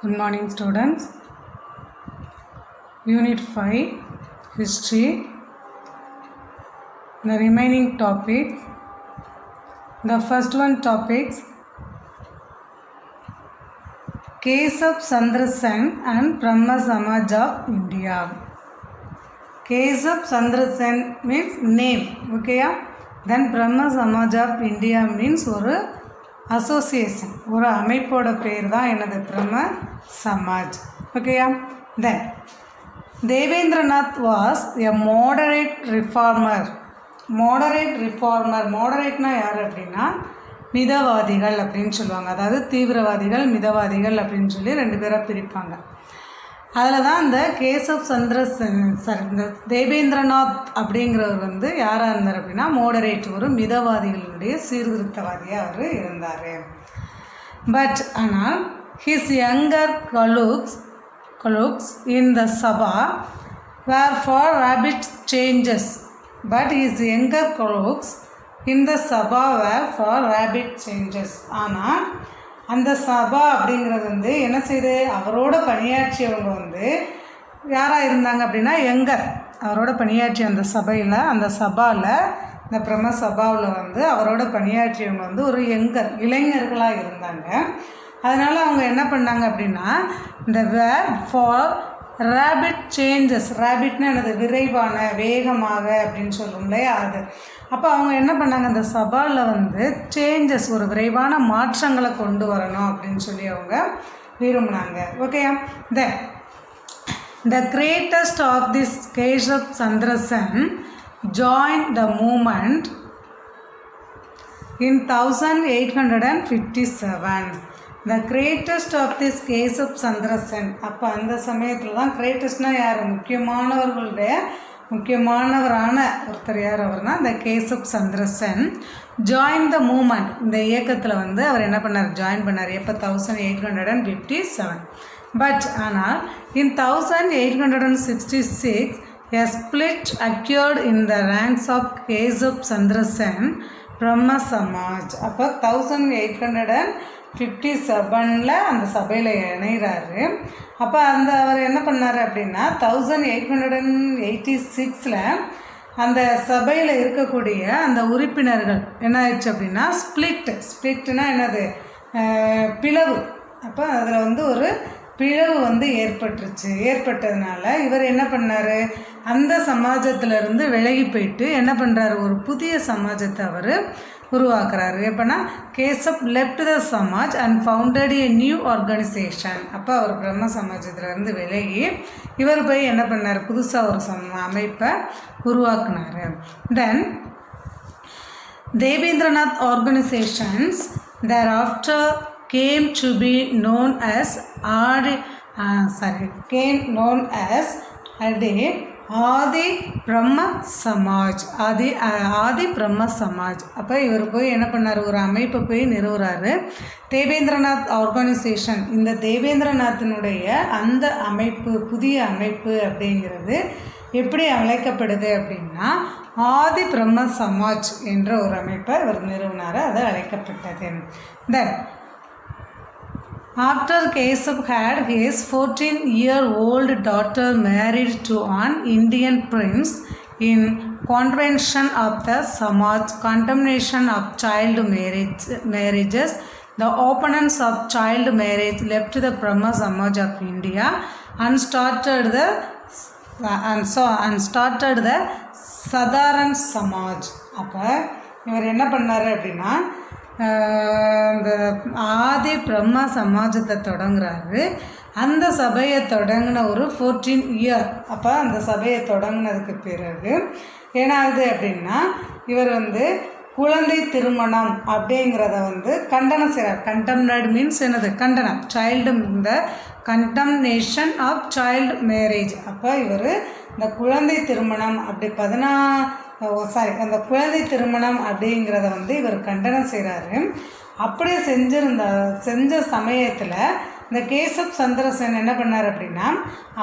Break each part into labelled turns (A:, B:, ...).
A: Good morning, students. Unit 5 History. The remaining topics. The first one topics Kesab Chandra Sen and Brahma Samaj of India. Kesab Chandra Sen means name. Okay. Then Brahma Samaj of India means ஒரு association, ஒரு அமைப்போட பேர் தான் என்னது பிரம்ம சமாஜ். ஓகேயா. Then Debendranath was a moderate reformer. மாடரேட்னா யார் அப்படின்னா மிதவாதிகள் அப்படின்னு சொல்லுவாங்க. அதாவது தீவிரவாதிகள் மிதவாதிகள் அப்படின்னு சொல்லி ரெண்டு பேராக பிரிப்பாங்க. அதில் தான் இந்த கேசப் சந்திர இந்த தேவேந்திரநாத் அப்படிங்கிறவர் யாராக இருந்தார் அப்படின்னா மாடரேட், ஒரு மிதவாதிகளுடைய சீர்திருத்தவாதியாக அவர் இருந்தார். பட் ஆனால் his younger colleagues in the Sabha were for rapid changes. But his younger colleagues in the Sabha were for rapid changes. ஆனால் அந்த சபா அப்படிங்கிறது என்ன செய்யுது, அவரோட பணியாற்றியவங்க யாராக இருந்தாங்க அப்படின்னா யங்கர். அவரோட பணியாற்றிய அந்த சபையில், அந்த சபாவில், இந்த பிரம்ம சபாவில் அவரோட பணியாற்றியவங்க ஒரு இளைஞர்களாக இருந்தாங்க. அதனால் அவங்க என்ன பண்ணாங்க அப்படின்னா இந்த வேர் ஃபார் ரேபிட் சேஞ்சஸ். ரேபிட்னா என்னது, விரைவான, வேகமாக அப்படின்னு சொல்லும் இல்லையா, அது. அப்போ அவங்க என்ன பண்ணாங்க, அந்த சபாவில் சேஞ்சஸ், ஒரு விரைவான மாற்றங்களை கொண்டு வரணும் அப்படின்னு சொல்லி அவங்க விரும்பினாங்க. ஓகேயா. The greatest of this Kesab Chandra Sen joined the movement in 1857. The greatest of this Kesab Chandra Sen. அப்போ அந்த சமயத்தில் தான் கிரேட்டஸ்ட்னால் யார், முக்கியமானவரான ஒருத்தர் யார் அவர்னா இந்த கேசப் சந்திர சென். ஜாயின் த மூமெண்ட், இந்த இயக்கத்தில் அவர் என்ன பண்ணார், ஜாயின் பண்ணார். எப்போ 1857. பட் ஆனால் இன் 1866 a split occurred in the ranks of Kesab Chandra Sen Brahma Samaj. அப்போ 1857 அந்த சபையில் இணைகிறாரு. அப்போ அவர் என்ன பண்ணார் அப்படின்னா 1886 அந்த சபையில் இருக்கக்கூடிய அந்த உறுப்பினர்கள் என்ன ஆயிடுச்சு அப்படின்னா ஸ்பிளிட்னா என்னது, பிளவு. அப்போ அதில் ஒரு பிளவு ஏற்பட்டதுனால இவர் என்ன பண்ணார், அந்த சமாஜத்திலிருந்து விலகி போயிட்டு என்ன பண்ணுறாரு, ஒரு புதிய சமாஜத்தை அவர் உருவாக்குறாரு. எப்போனா Keshab left the Samaj and founded a new organisation. அப்போ அவர் பிரம்ம சமாஜத்திலேருந்து விலகி இவர் போய் என்ன பண்ணார், புதுசாக ஒரு அமைப்பை உருவாக்குனார். Then Debendranath organisations thereafter came to be known as Adi Brahma Samaj. Adi Brahmo Samaj. அப்போ இவர் போய் என்ன பண்ணார், ஒரு அமைப்பை போய் நிறுவுறாரு. தேவேந்திரநாத் ஆர்கனைசேஷன், இந்த தேவேந்திரநாத்தினுடைய அந்த அமைப்பு, புதிய அமைப்பு அப்படிங்கிறது எப்படி அழைக்கப்படுது அப்படின்னா ஆதி பிரம்ம சமாஜ் என்ற ஒரு அமைப்பை இவர் நிறுவினார். அது அழைக்கப்பட்டது. தென் after Kesab had his 14-year-old daughter married to an Indian prince in contravention of the Samaj, condemnation of child marriages, the opponents of child marriage left the Brahma Samaj of India and started the Sadharan Samaj. அப்போ இவர் என்ன பண்ணார் அப்படின்னா இந்த ஆதி பிரம்ம சமாஜத்தை தொடங்குறாரு. அந்த சபையை தொடங்கின ஒரு 14 இயர். அப்போ அந்த சபையை தொடங்கினதுக்கு பிறகு ஏன்னாகுது அப்படின்னா இவர் குழந்தை திருமணம் அப்படிங்கிறத கண்டனம் செய்கிறார். கண்டம்னட் மீன்ஸ் என்னது, கண்டனம். இந்த கண்டம்னேஷன் ஆஃப் சைல்டு மேரேஜ். அப்போ இவர் இந்த குழந்தை திருமணம் அந்த குழந்தை திருமணம் அப்படிங்கிறத இவர் கண்டனம் செய்கிறாரு. அப்படியே செஞ்ச சமயத்தில் இந்த கேசப் சந்திர சென் என்ன பண்ணார் அப்படின்னா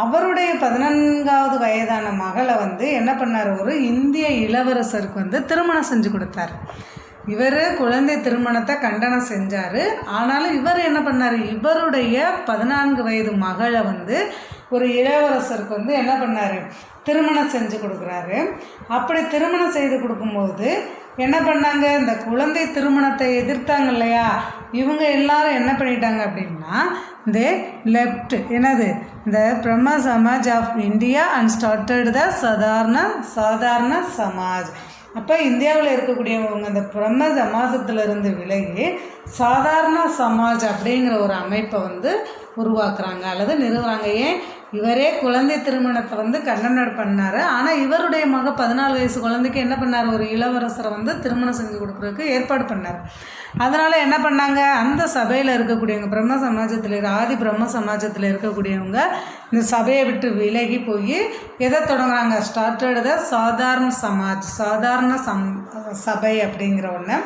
A: அவருடைய 14வது வயதான மகளை என்ன பண்ணார், ஒரு இந்திய இளவரசருக்கு திருமணம் செஞ்சு கொடுத்தார். இவர் குழந்தை திருமணத்தை கண்டனம் செஞ்சார். ஆனாலும் இவர் என்ன பண்ணார், இவருடைய 14 வயது மகளை வந்து ஒரு இளவரசருக்கு வந்து என்ன பண்ணார், திருமணம் செஞ்சு கொடுக்குறாரு. அப்படி திருமணம் செய்து கொடுக்கும்போது என்ன பண்ணாங்க, இந்த குழந்தை திருமணத்தை எதிர்த்தாங்க இல்லையா, இவங்க எல்லாரும் என்ன பண்ணிட்டாங்க அப்படின்னா, இந்த லெஃப்ட் என்னது இந்த Brahmo Samaj of India and started the Sadharan Samaj. அப்போ இந்தியாவில் இருக்கக்கூடியவங்க இந்த பிரம்ம சமாஜத்திலிருந்து விலகி சாதாரண சமாஜ் அப்படிங்கிற ஒரு அமைப்பை வந்து உருவாக்குறாங்க அல்லது நிறுவுறாங்க. ஏன், இவரே குழந்தை திருமணத்தை வந்து கண்டனம் பண்ணார். ஆனால் இவருடைய மக 14 வயசு குழந்தைக்கு என்ன பண்ணார், ஒரு இளவரசரை வந்து திருமணம் செஞ்சு கொடுக்குறதுக்கு ஏற்பாடு பண்ணார். அதனால் என்ன பண்ணாங்க, அந்த சபையில் இருக்கக்கூடியவங்க பிரம்ம சமாஜத்தில் ஆதி பிரம்ம சமாஜத்தில் இருக்கக்கூடியவங்க இந்த சபையை விட்டு விலகி போய் எதை தொடங்குறாங்க, ஸ்டார்டட் த சாதாரண சமாஜ், சாதாரண சபை அப்படிங்கிற ஒன்று,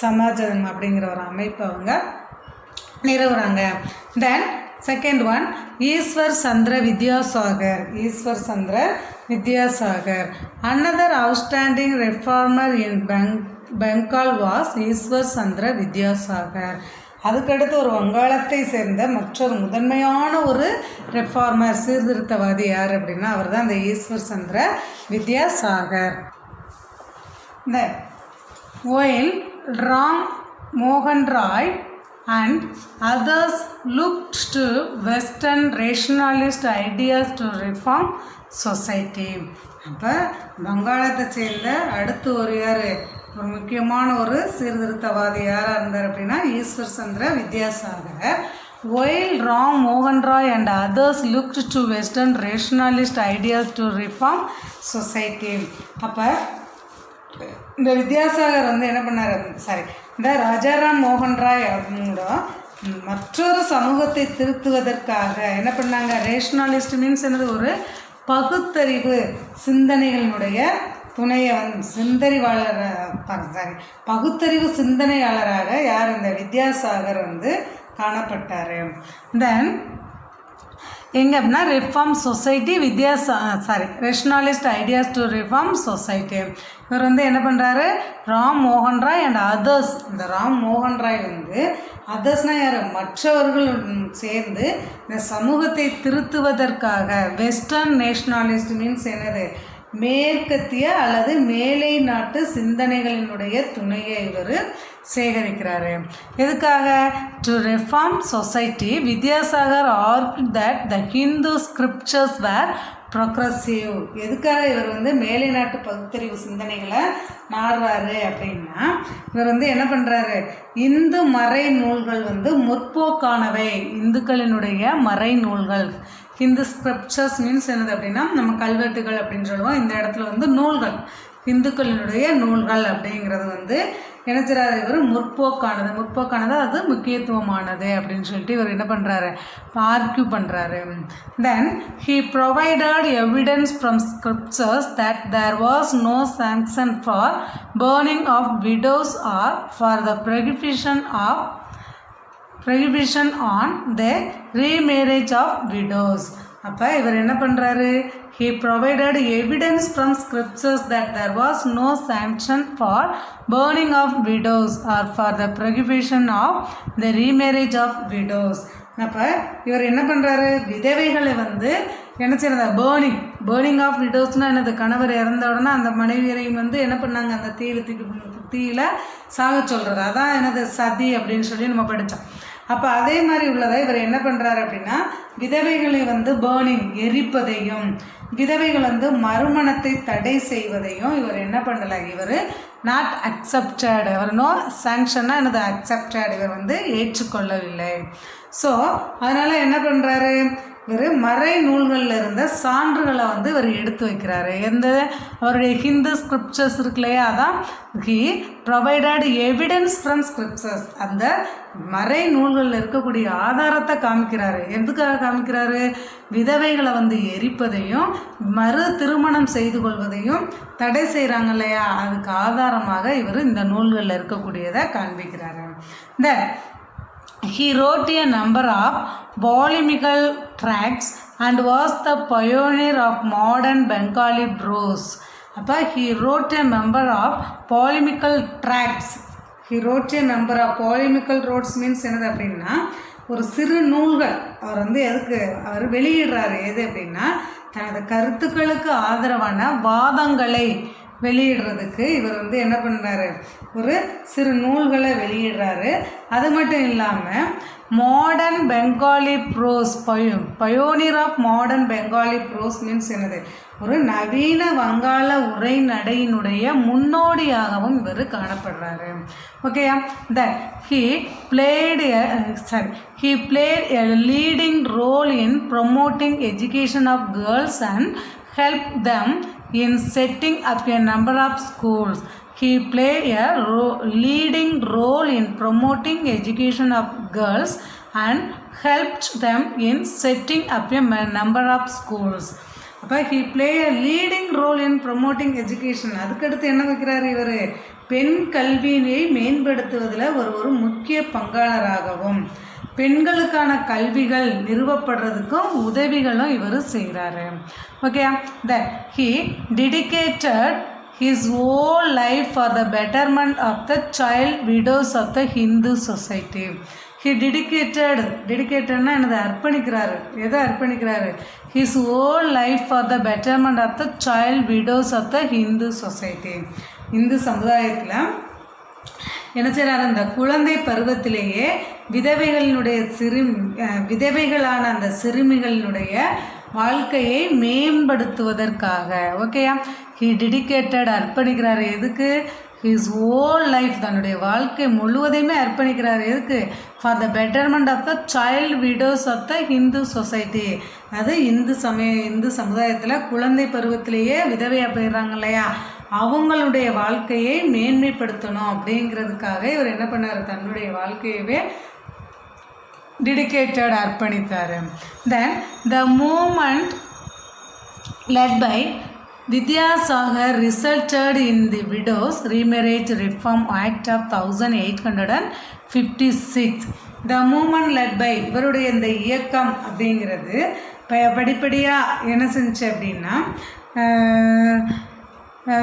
A: சமாஜம் அப்படிங்கிற ஒரு அமைப்பு அவங்க நிறுவுறாங்க. Then second one Ishwar Chandra Vidyasagar. Another outstanding reformer in Bengal was Ishwar Chandra Vidyasagar. அதுக்கடுத்து ஒரு வங்காளத்தை சேர்ந்த மற்றொரு முதன்மையான ஒரு ரெஃபார்மர் சீர்திருத்தவாதி யார் அப்படின்னா அவர் தான் இந்த Ishwar Chandra Vidyasagar. While Ram Mohan Roy and others looked to Western rationalist ideas to reform society. அப்போ வங்காளத்தை சேர்ந்த அடுத்து ஒரு யார், ஒரு முக்கியமான ஒரு சீர்திருத்தவாதி யாராக இருந்தார் அப்படின்னா Ishwar Chandra Vidyasagar. While Ram Mohan Roy and others looked to Western rationalist ideas to reform society. அப்போ இந்த வித்யாசாகர் வந்து என்ன பண்ணார், இந்த ராஜாராம் மோகன் ராய் அப்படிங்கிற மற்றொரு சமூகத்தை திருத்துவதற்காக என்ன பண்ணாங்க, ரேஷனாலிஸ்ட் மீன்ஸ் என்னது, ஒரு பகுத்தறிவு சிந்தனைகளினுடைய துணையை பகுத்தறிவு சிந்தனையாளராக யார், இந்த வித்யாசாகர் வந்து காணப்பட்டார். தென் எங்கே அப்படின்னா reform society rationalist ideas to reform society. இவர் வந்து என்ன பண்ணுறாரு, ராம் மோகன் ராய் அண்ட் அதர்ஸ். இந்த ராம் மோகன் ராய் வந்து அதர்ஸ்னால் யார், மற்றவர்கள் சேர்ந்து இந்த சமூகத்தை திருத்துவதற்காக வெஸ்டர்ன் நேஷனாலிஸ்ட் மீன்ஸ் என்னது, மேற்கத்திய அல்லது மேலை நாட்டு சிந்தனைகளினுடைய துணையை இவர் சேகரிக்கிறாரு. எதுக்காக, to reform society. Vidyasagar argued that the Hindu scriptures were progressive. எதுக்காக இவர் வந்து மேலை நாட்டு பகுத்தறிவு சிந்தனைகளை நாடுறாரு அப்படின்னா, இவர் வந்து என்ன பண்ணுறாரு, இந்து மறை நூல்கள் வந்து முற்போக்கானவை, இந்துக்களினுடைய மறை நூல்கள். ஹிந்து ஸ்கிரிப்சர்ஸ் மீன்ஸ் என்னது அப்படின்னா நம்ம கல்வெட்டுகள் அப்படின்னு சொல்லுவோம். இந்த இடத்துல வந்து நூல்கள், இந்துக்களினுடைய நூல்கள் அப்படிங்கிறது வந்து என்ன செய்றாரு, இவர் முற்போக்கானது அது முக்கியத்துவமானது அப்படின்னு சொல்லிட்டு இவர் என்ன பண்ணுறாரு, ஆர்கியூ பண்ணுறாரு. Then he provided evidence from scriptures that there was no sanction for burning of widows or for the prohibition on the remarriage of widows. அப்போ இவர் என்ன பண்ணுறாரு, he provided evidence from scriptures that there was no sanction for burning of widows or for the prohibition of the remarriage of widows. அப்போ இவர் என்ன பண்ணுறாரு, விதவைகளை வந்து என்ன செய்யறதா, பேர்னிங் ஆஃப் விடோஸ்னால் என்னது, கணவர் இறந்த உடனே அந்த மனைவியரையும் வந்து என்ன பண்ணாங்க, அந்த தீயில சாக சொல்கிறது, அதான் என்னது சதி அப்படின்னு சொல்லி நம்ம படித்தோம். அப்போ அதே மாதிரி உள்ளதை இவர் என்ன பண்ணுறாரு அப்படின்னா, விதவைகளை வந்து பேர்னிங் எரிப்பதையும், விதவைகள் வந்து மறுமணத்தை தடை செய்வதையும் இவர் என்ன பண்ணலை, இவர் நாட் அக்செப்டட், அவர் நோ சாங்ஷன்னா என்னது அக்செப்டட், இவர் வந்து ஏற்றுக்கொள்ளவில்லை. ஸோ அதனால் என்ன பண்ணுறாரு, இவர் மறை நூல்களில் இருந்த சான்றுகளை வந்து இவர் எடுத்து வைக்கிறாரு. எந்த அவருடைய ஹிந்து ஸ்கிரிப்சர்ஸ் இருக்கு இல்லையா, அதான் he provided evidence from scriptures. அந்த மறை நூல்களில் இருக்கக்கூடிய ஆதாரத்தை காமிக்கிறாரு. எதுக்காக காமிக்கிறாரு, விதவைகளை வந்து எரிப்பதையும் மறு திருமணம் செய்து கொள்வதையும் தடை செய்கிறாங்க இல்லையா, அதுக்கு ஆதாரமாக இவர் இந்த நூல்களில் இருக்கக்கூடியதை காண்பிக்கிறாரு. இந்த he wrote a number of polemical tracts and was the pioneer of modern Bengali prose. அப்போ he wrote a number of polemical tracts. he wrote a number of polemical notes means என்னது அப்படின்னா ஒரு சிறு நூல்கள் அவர் வந்து எதுக்கு அவர் வெளியிடுறாரு எது அப்படின்னா தனது கருத்துக்களுக்கு ஆதரவான வாதங்களை வெளியிடுறதுக்கு இவர் வந்து என்ன பண்ணுறாரு ஒரு சிறு நூல்களை வெளியிடுறாரு. அது மட்டும் இல்லாமல் modern Bengali prose pioneer of modern Bengali prose means என்னது ஒரு நவீன வங்காள உரைநடையினுடைய முன்னோடியாகவும் இவர் காணப்படுறாரு. ஓகேயா, that he played a leading role in promoting education of girls and helped them in setting up a number of schools. He played a leading role in promoting education of girls and helped them in setting up a number of schools. அப்போ he played a leading role in promoting education. அதுக்கடுத்து என்ன வைக்கிறார் இவர் பெண் கல்வியை மேம்படுத்துவதில் ஒரு முக்கிய பங்காளராகவும் பெண்களுக்கான கல்விகள் நிறுவப்படுறதுக்கும் உதவிகளும் இவர் செய்கிறாரு. Okay, that he dedicated his whole life for the betterment of the child widows of the Hindu society. He dedicatedனா என்னது அர்ப்பணிக்கிறாரு. எதை அர்ப்பணிக்கிறாரு? his whole life for the betterment of the child widows of the Hindu society. Hindu சமுதாயத்தில் என்ன செய்கிறார்? அந்த குழந்தை பருவத்திலேயே விதவைகளான அந்த சிறுமிகளினுடைய வாழ்க்கையை மேம்படுத்துவதற்காக. ஓகேயா, ஹி டெடிகேட்டட் அர்ப்பணிக்கிறார் எதுக்கு? ஹிஸ் ஹோல் லைஃப் தன்னுடைய வாழ்க்கை முழுவதையுமே அர்ப்பணிக்கிறார் எதுக்கு? For the betterment of the child widows of the Hindu society. அது இந்து சமுதாயத்தில் குழந்தை பருவத்திலேயே விதவையாக போயிடுறாங்க இல்லையா, அவங்களுடைய வாழ்க்கையை மேன்மைப்படுத்தணும் அப்படிங்கிறதுக்காக இவர் என்ன பண்ணார்? தன்னுடைய வாழ்க்கையவே டெடிகேட்டட் அர்ப்பணித்தார். Then the movement led by Vidyasagar resulted in the Widows Remarriage Reform Act of 1856. The movement led by இவருடைய இந்த இயக்கம் அப்படிங்கிறது படிப்படியாக என்ன செஞ்சு அப்படின்னா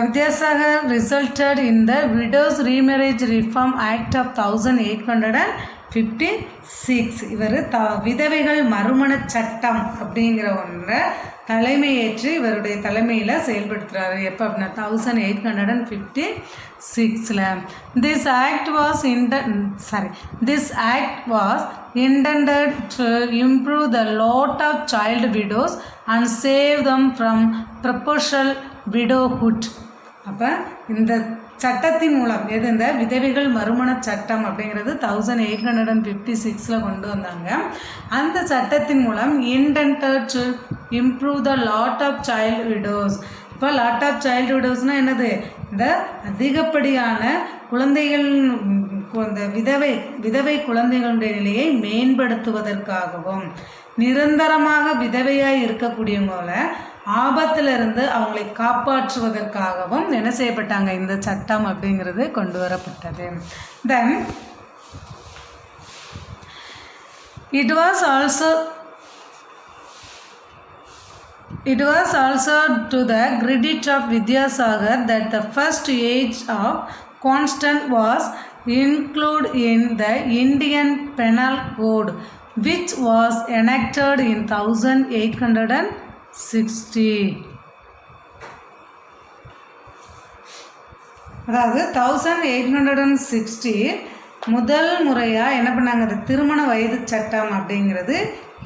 A: Vidyasagar resulted in the widows remarriage reform act of 1856. இவர் விதவைகள் மறுமண சட்டம் அப்படிங்கிற ஒன்றை தலைமையேற்று இவருடைய தலைமையில் செயல்படுத்துகிறாரு. எப்போ அப்படின்னா 1856. This act was intended to improve the lot of child widows and save them from perpetual widowhood. அப்போ இந்த சட்டத்தின் மூலம் எது இந்த விதவைகள் மறுமண சட்டம் அப்படிங்கிறது 1856 கொண்டு வந்தாங்க. அந்த சட்டத்தின் மூலம் intended to improve the lot of child widows. இப்போ லாட் ஆஃப் சைல்டு விடோஸ்னால் என்னது? இந்த அதிகப்படியான குழந்தைகள் இந்த விதவை குழந்தைகளுடைய நிலையை மேம்படுத்துவதற்காகவும் நிரந்தரமாக விதவையாக இருக்கக்கூடியவங்கள ஆபத்திலிருந்து அவங்களை காப்பாற்றுவதற்காகவும் என்ன செய்யப்பட்டாங்க? இந்த சட்டம் அப்படிங்கிறது கொண்டு வரப்பட்டது. தென் it was also to the credit of Vidyasagar that the first age of consent was included in the Indian Penal Code, which was enacted in 1860. அதாவது 1860 முதல் முறையாக என்ன பண்ணாங்க? அந்த திருமண வயது சட்டம் அப்படிங்கிறது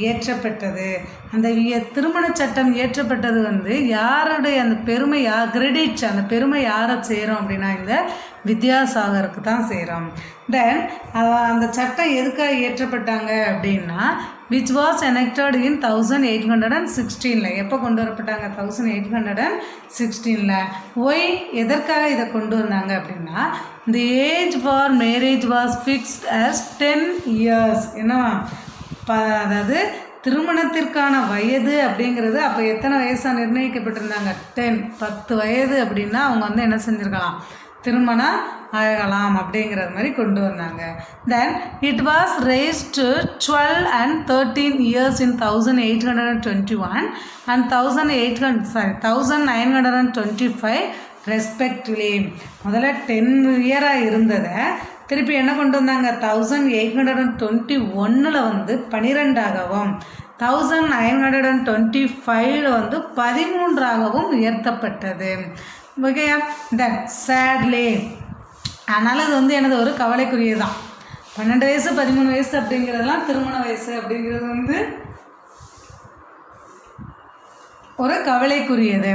A: ஏற்றப்பட்டது. அந்த திருமண சட்டம் ஏற்றப்பட்டது யாருடைய அந்த பெருமை கிரெடிட் அந்த பெருமை யாரை சேரும் அப்படின்னா இந்த வித்யாசாகருக்கு தான் சேரும். தென் அந்த சட்டம் எதுக்காக ஏற்றப்பட்டாங்க அப்படின்னா which was enacted in 1816. எப்போ கொண்டு வரப்பட்டாங்க? 1816. ஒய் எதற்காக இதை கொண்டு வந்தாங்க அப்படின்னா the age for marriage was fixed as 10 years. என்னவா? அதாவது திருமணத்திற்கான வயது அப்படிங்கிறது அப்போ எத்தனை வயசாக நிர்ணயிக்கப்பட்டிருந்தாங்க? 10 வயது அப்படின்னா அவங்க என்ன செஞ்சுருக்கலாம்? திருமணம் ஆகலாம் அப்படிங்கிறது மாதிரி கொண்டு வந்தாங்க. Then it was race to 12 and 13 years in 1821 and 1925 respectively. முதல்ல 10 இயராக இருந்ததை திருப்பி என்ன கொண்டு வந்தாங்க 1821 வந்து 12ஆகவும் 1925 வந்து 13ஆகவும் உயர்த்தப்பட்டது. ஓகேயா? தென் சேட்லி, அதனால் அது வந்து எனது ஒரு கவலைக்குரியதான். 12 வயசு 13 வயசு அப்படிங்கிறதெல்லாம் திருமண வயசு அப்படிங்கிறது வந்து ஒரு கவலைக்குரியது.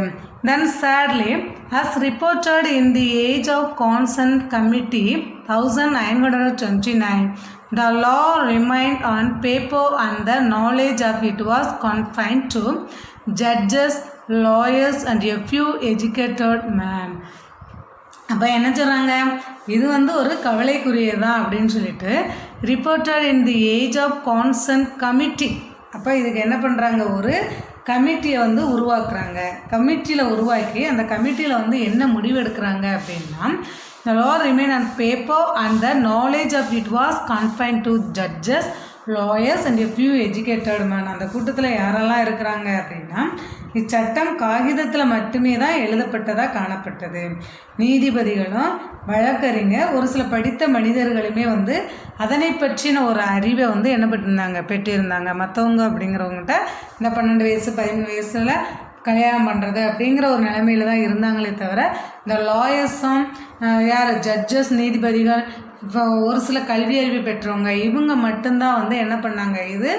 A: Then sadly, as reported in the Age of Consent Committee 1929, the law remained on paper and the knowledge of it was confined to judges, lawyers and a few educated men. அப்போ என்ன சொல்கிறாங்க, இது வந்து ஒரு கவலைக்குரியதான் அப்படின்னு சொல்லிட்டு reported in the age of consent committee. அப்போ இதுக்கு என்ன பண்ணுறாங்க, ஒரு கமிட்டியை வந்து உருவாக்குறாங்க. கமிட்டியில் உருவாக்கி அந்த கமிட்டியில் வந்து என்ன முடிவு எடுக்கிறாங்க அப்படின்னா, the law remained on paper and the knowledge of it was confined to judges, lawyers and a few educated men. அந்த கூட்டத்தில் யாரெல்லாம் இருக்கிறாங்க அப்படின்னா, இச்சட்டம் காகிதத்தில் மட்டுமே தான் எழுதப்பட்டதாக காணப்பட்டது. நீதிபதிகளும் வழக்கறிஞர் ஒரு சில படித்த மனிதர்களுமே வந்து அதனை பற்றின ஒரு அறிவை வந்து என்ன பெற்றிருந்தாங்க. மற்றவங்க அப்படிங்கிறவங்ககிட்ட இந்த 12 வயசு 13 வயசில் கல்யாணம் பண்ணுறது அப்படிங்கிற ஒரு நிலைமையில தான் இருந்தாங்களே தவிர, இந்த லாயர்ஸும் யார் ஜட்ஜஸ் நீதிபதிகள் ஒரு சில கல்வி அறிவு பெற்றவங்க இவங்க மட்டும்தான் வந்து என்ன பண்ணாங்க, இது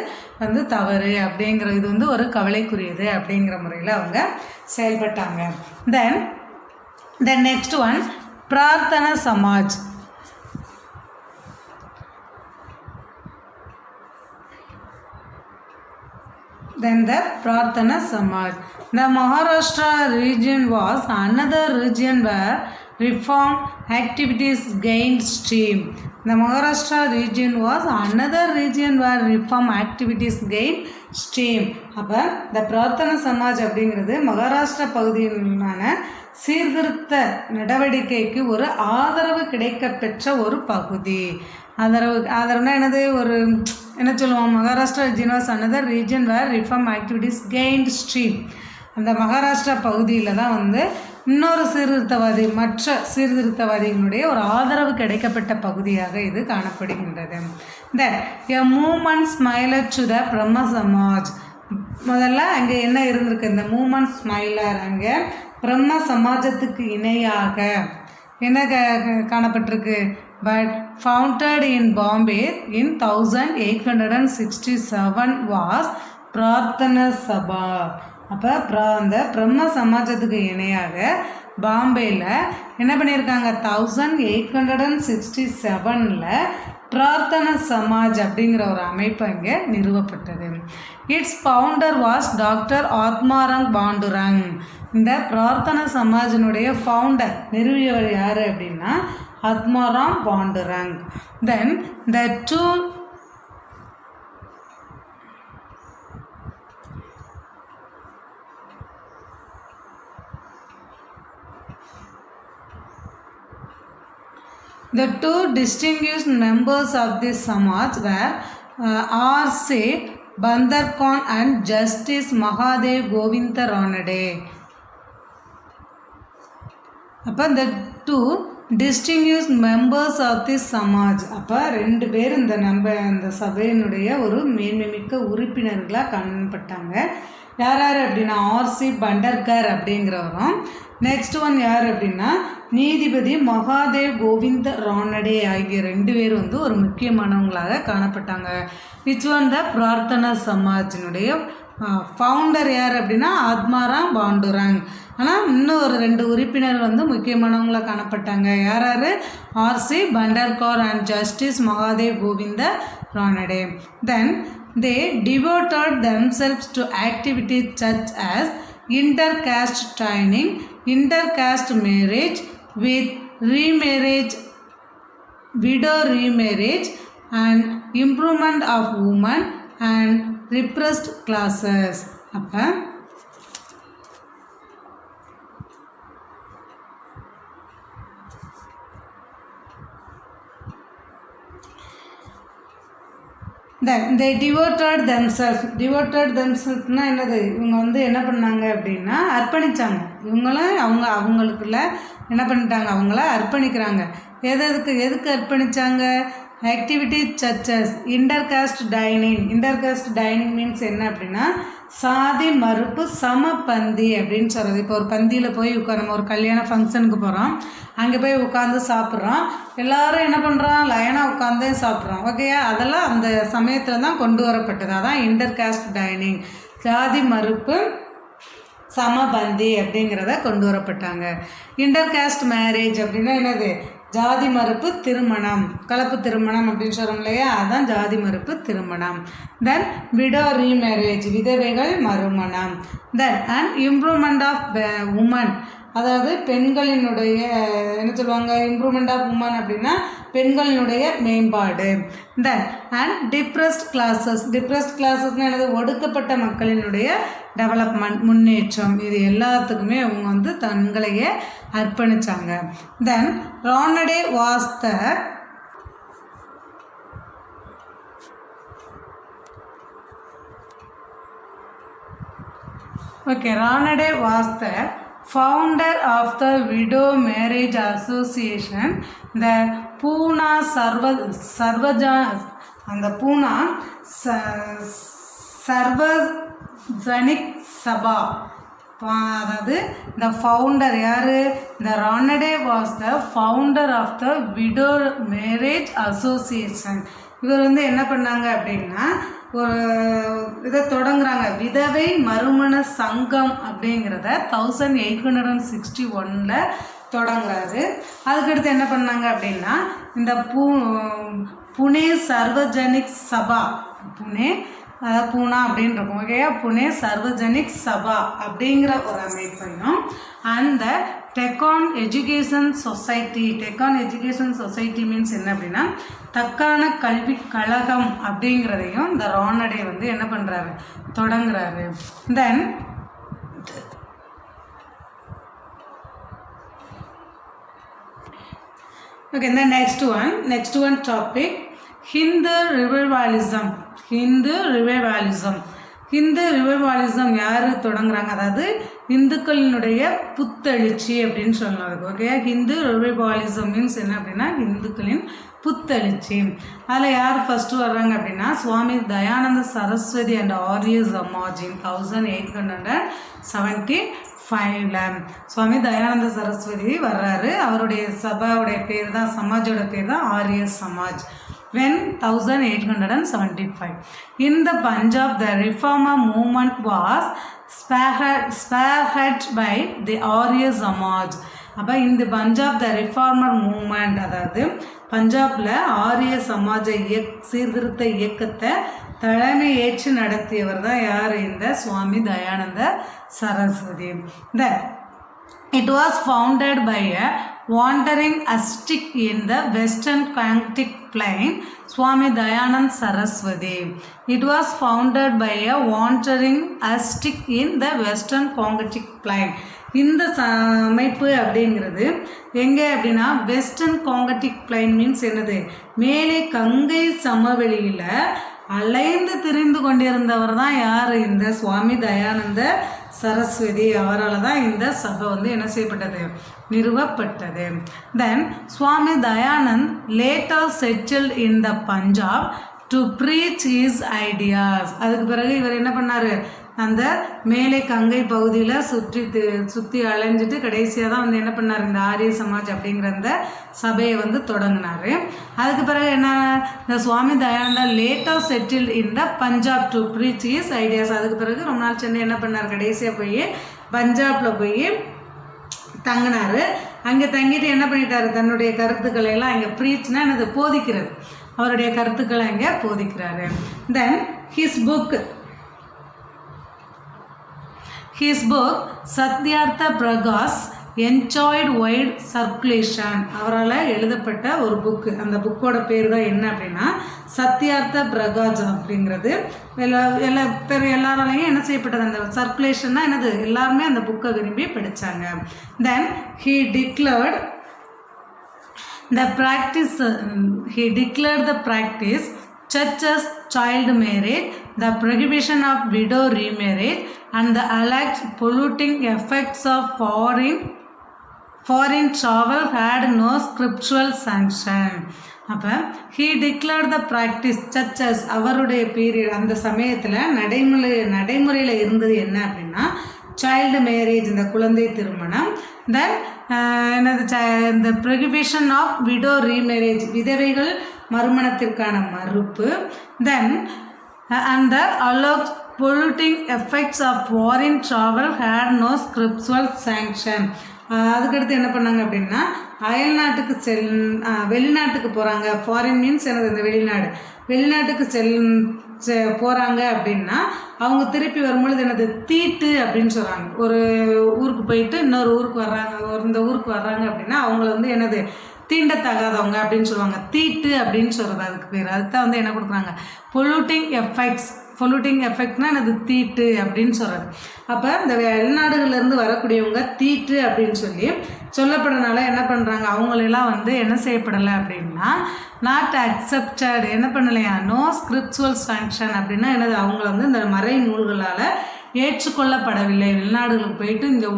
A: வந்து தவறு அப்படிங்கிற, இது வந்து ஒரு கவலைக்குரியது அப்படிங்கிற முறையில் அவங்க செயல்பட்டாங்க. Then next one Prarthana Samaj. Then the Prarthana Samaj. The Maharashtra region was another region where reform activities gained steam. The Maharashtra region was another region where reform activities gained steam. அப்போ இந்த பிரார்த்தனா சமாஜ் அப்படிங்கிறது மகாராஷ்டிரா பகுதியிலான சீர்திருத்த நடவடிக்கைக்கு ஒரு ஆதரவு கிடைக்கப்பெற்ற ஒரு பகுதி. ஆதரவுனா என்னது, ஒரு என்ன சொல்லுவோம், Maharashtra region was another region where reform activities gained stream. அந்த மகாராஷ்டிரா பகுதியில் தான் வந்து இன்னொரு மற்ற சீர்திருத்தவாதிகளுடைய ஒரு ஆதரவு கிடைக்கப்பட்ட பகுதியாக இது காணப்படுகின்றது. Then a movement similar to the Brahmo Samaj. முதல்ல அங்கே என்ன இருந்திருக்கு, இந்த மூமெண்ட் ஸ்மைலர் அங்கே பிரம்ம சமாஜத்துக்கு இணையாக என்ன காணப்பட்டிருக்கு, but founded in Bombay in 1867 was Prarthana Sabha. அப்போ அந்த பிரம்ம சமாஜத்துக்கு இணையாக பாம்பேயில் என்ன பண்ணியிருக்காங்க, 1867 பிரார்த்தனா சமாஜ் அப்படிங்கிற ஒரு அமைப்பு இங்கே நிறுவப்பட்டது. It's founder was doctor Atmaram Pandurang. இந்த பிரார்த்தனா சமாஜினுடைய ஃபவுண்டர் நிறுவியவர் யார் அப்படின்னா ஆத்மாராம் பாண்டுரங். தென் the two distinguished members of this Samaj were R.C. Bandarkar and Justice Mahadev Govinda Ranade. அப்போ இந்த two distinguished members of the Samaj, அப்போ 2 பேர் இந்த சபையினுடைய ஒரு மேன்மைமிக்க உறுப்பினர்களாக காணப்பட்டாங்க. யார் அப்படின்னா ஆர்சி பண்டர்கர் அப்படிங்கிறவரும், நெக்ஸ்ட் ஒன் யார் அப்படின்னா நீதிபதி மகாதேவ் கோவிந்த ரானடே ஆகிய 2 பேர் வந்து ஒரு முக்கியமானவங்களாக காணப்பட்டாங்க. Which one the Prarthana சமாஜினுடைய founder யார் அப்படின்னா ஆத்மாராம் பாண்டுரங். ஆனால் இன்னும் ஒரு 2 உறுப்பினர் வந்து முக்கியமானவங்களாக காணப்பட்டாங்க. யார் R C Bhandarkar and justice Mahadev Govind Ranade. Then they devoted themselves to activities such as intercaste training, intercaste marriage with remarriage, widow remarriage and improvement of women and repressed classes. அப்போ தென் தே டிவோட்டட் தெம்செல்ஃப்னா என்னது, இவங்க வந்து என்ன பண்ணாங்க அப்படின்னா அர்ப்பணித்தாங்க. இவங்களும் அவங்களுக்குள்ள என்ன பண்ணிட்டாங்க, அவங்கள அர்ப்பணிக்கிறாங்க. எதுக்கு அர்ப்பணித்தாங்க? ஆக்டிவிட்டி சர்ச்சஸ் இன்டர்காஸ்ட் டைனிங் மீன்ஸ் என்ன அப்படின்னா சாதி மறுப்பு சமபந்தி அப்படின்னு சொல்கிறது. இப்போ ஒரு பந்தியில் போய் நம்ம ஒரு கல்யாண ஃபங்க்ஷனுக்கு போகிறோம், அங்கே போய் உட்காந்து சாப்பிட்றோம், எல்லோரும் என்ன பண்ணுறோம், லைனாக உட்காந்து சாப்பிட்றோம். ஓகேயா, அதெல்லாம் அந்த சமயத்தில் தான் கொண்டு வரப்பட்டது. அதான் இன்டர்காஸ்ட் டைனிங், ஜாதி மறுப்பு சமபந்தி அப்படிங்கிறத கொண்டு வரப்பட்டாங்க. இன்டர்காஸ்ட் மேரேஜ் அப்படின்னா என்னது, ஜாதி மறுப்பு திருமணம், கலப்பு திருமணம் அப்படின்னு சொல்கிறோம் இல்லையா, அதுதான் ஜாதி மறுப்பு திருமணம். தென் விடோ ரீமேரேஜ், விதவைகள் மறுமணம். Then and improvement of women, அதாவது பெண்களினுடைய என்ன சொல்லுவாங்க, இம்ப்ரூவ்மெண்ட் ஆஃப் உமன் அப்படின்னா பெண்களினுடைய மேம்பாடு. தென் அண்ட் டிப்ரெஸ்ட் கிளாஸஸ்னால் என்னது, ஒடுக்கப்பட்ட மக்களினுடைய டெவலப்மெண்ட், முன்னேற்றம். இது எல்லாத்துக்குமே அவங்க வந்து தங்களையே அர்ப்பணித்தாங்க. Then Ranade was the founder of the Widow Marriage Association, the Pune Sarvajanik Sabha. அதாவது the founder யார், the Ranade was the founder of the widow marriage association. இவர் வந்து என்ன பண்ணாங்க அப்படின்னா ஒரு இதை தொடங்குறாங்க, விதவை மறுமண சங்கம் அப்படிங்கிறத 1861 தொடங்குறாரு. அதுக்கடுத்து என்ன பண்ணாங்க அப்படின்னா இந்த புனே சர்வஜனிக் சபா, பூனா அப்படின்னு இருக்கும். ஓகேயா, புனே சர்வஜனிக் சபா அப்படிங்கிற ஒரு அமைப்பையும் அந்த டெக்கான் எஜுகேஷன் சொசைட்டி மீன்ஸ் என்ன அப்படின்னா தக்கான கல்வி கழகம் அப்படிங்கிறதையும் இந்த ரானடே வந்து என்ன பண்ணுறாரு, தொடங்குறாரு. தென் ஓகே, இந்த நெக்ஸ்ட் ஒன் டாபிக் ஹிந்து ரிவைவாலிசம் யார் தொடங்குறாங்க, அதாவது இந்துக்களினுடைய புத்தெழுச்சி அப்படின்னு சொல்லலாம். ஓகே, ஹிந்து ரிவைவாலிசம் மீன்ஸ் என்ன அப்படின்னா இந்துக்களின் புத்தெழுச்சி. அதில் யார் ஃபஸ்ட்டு வர்றாங்க அப்படின்னா சுவாமி தயானந்த சரஸ்வதி அண்ட் ஆரிய சமாஜ் 1875 சுவாமி தயானந்த சரஸ்வதி வர்றாரு. அவருடைய சபாவுடைய பேர் தான், சமாஜோட பேர் தான் ஆரிய Samaj. when 1875 in the Punjab the reformer movement was spearheaded by the Arya Samaj. அப்போ இந்த பஞ்சாப் த ரிஃபார்மர் மூமெண்ட், அதாவது பஞ்சாபில் ஆரிய சமாஜ சீர்திருத்த இயக்கத்தை தலைமை ஏற்று நடத்தியவர் தான் யார், இந்த சுவாமி Dayananda Saraswati. It was founded by a wandering ascetic in the western Gangetic plain, Swami Dayanand Saraswati. It was founded by a wandering ascetic in the western Gangetic plain. இந்த அமைப்பு அப்படிங்கிறது எங்கே அப்படின்னா வெஸ்டர்ன் காங்கட்டிக் பிளைன் மீன்ஸ் என்னது, மேலே கங்கை சமவெளியில் அலைந்து திரிந்து கொண்டிருந்தவர் தான் யார், இந்த சுவாமி தயானந்த சரஸ்வதி. அவரால் தான் இந்த சபை வந்து என்ன செய்யப்பட்டது, நிறுவப்பட்டது. Then Swami Dayanand later settled in the Punjab to preach his ideas. அதுக்கு பிறகு இவர் என்ன பண்ணார், அந்த மேலே கங்கை பகுதியில் சுற்றி அலைஞ்சிட்டு கடைசியாக தான் வந்து என்ன பண்ணார், இந்த ஆரிய சமாஜ் அப்படிங்கிற அந்த சபையை வந்து தொடங்கினார். அதுக்கு பிறகு என்ன, இந்த Swami Dayananda later settled in the Punjab to preach his ideas. அதுக்கு பிறகு ரொம்ப நாள் சென்று என்ன பண்ணார், கடைசியாக போய் பஞ்சாபில் போய் தங்கினார். அங்கே தங்கிட்டு என்ன பண்ணிட்டார், தன்னுடைய கருத்துக்களை எல்லாம் அங்கே ப்ரீச்னா என்னது, போதிக்கிறது, அவருடைய கருத்துக்களை அங்கே போதிக்கிறாரு. Then his book Satyarth Prakash enjoyed wide circulation. அவரால் எழுதப்பட்ட ஒரு புக்கு, அந்த புக்கோட பேர் தான் என்ன அப்படின்னா சத்யார்த்த பிரகாஷ் அப்படிங்கிறது. எல்லாராலையும் என்ன செய்யப்பட்டது, அந்த சர்க்குலேஷன்னா என்னது, எல்லாருமே அந்த புக்கை விரும்பி படித்தாங்க. தென் he declared the practice churches child marriage, the prohibition of widow remarriage, and the alleged polluting effects of foreign travel had no scriptural sanction. அப்போ he declared the practice such as அவருடைய பீரியட் அந்த சமயத்தில் நடைமுறையில் இருந்தது என்ன அப்படின்னா child marriage இந்த குழந்தை திருமணம், தென் இந்த ப்ரொஹிபிஷன் ஆஃப் விடோ ரீமேரேஜ் விதவைகள் மறுமணத்திற்கான மறுப்பு, தென் and the allowed polluting effects of foreign travel had no scriptural sanction. அதுக்கடுத்து என்ன பண்ணாங்க அப்படின்னா அயல்நாட்டுக்கு வெளிநாட்டுக்கு போகிறாங்க. ஃபாரின் மீன்ஸ் எனது இந்த வெளிநாட்டுக்கு போகிறாங்க அப்படின்னா அவங்க திருப்பி வரும்பொழுது என்னது தீட்டு அப்படின்னு சொல்கிறாங்க. ஒரு ஊருக்கு போயிட்டு இன்னொரு ஊருக்கு வர்றாங்க, இந்த ஊருக்கு வர்றாங்க அப்படின்னா அவங்கள வந்து என்னது தீண்டத்தகாதவங்க அப்படின்னு சொல்லுவாங்க. தீட்டு அப்படின்னு சொல்கிறது அதுக்கு பேர். அதுக்கு தான் வந்து என்ன கொடுக்குறாங்க பொல்யூட்டிங் எஃபெக்ட்னா எனது தீட்டு அப்படின்னு சொல்கிறது. அப்போ இந்த வெளிநாடுகள்லேருந்து வரக்கூடியவங்க தீட்டு அப்படின்னு சொல்லப்படுறதுனால என்ன பண்ணுறாங்க, அவங்களெல்லாம் வந்து என்ன செய்யப்படலை அப்படின்னா நாட் அக்செப்டட், என்ன பண்ணலையா நோ ஸ்கிரிப்சுவல் சாங்ஷன் அப்படின்னா என்னது அவங்கள வந்து இந்த மறை நூல்களால் ஏற்றுக்கொள்ளப்படவில்லை. வெளிநாடுகளுக்கு போயிட்டு இங்கே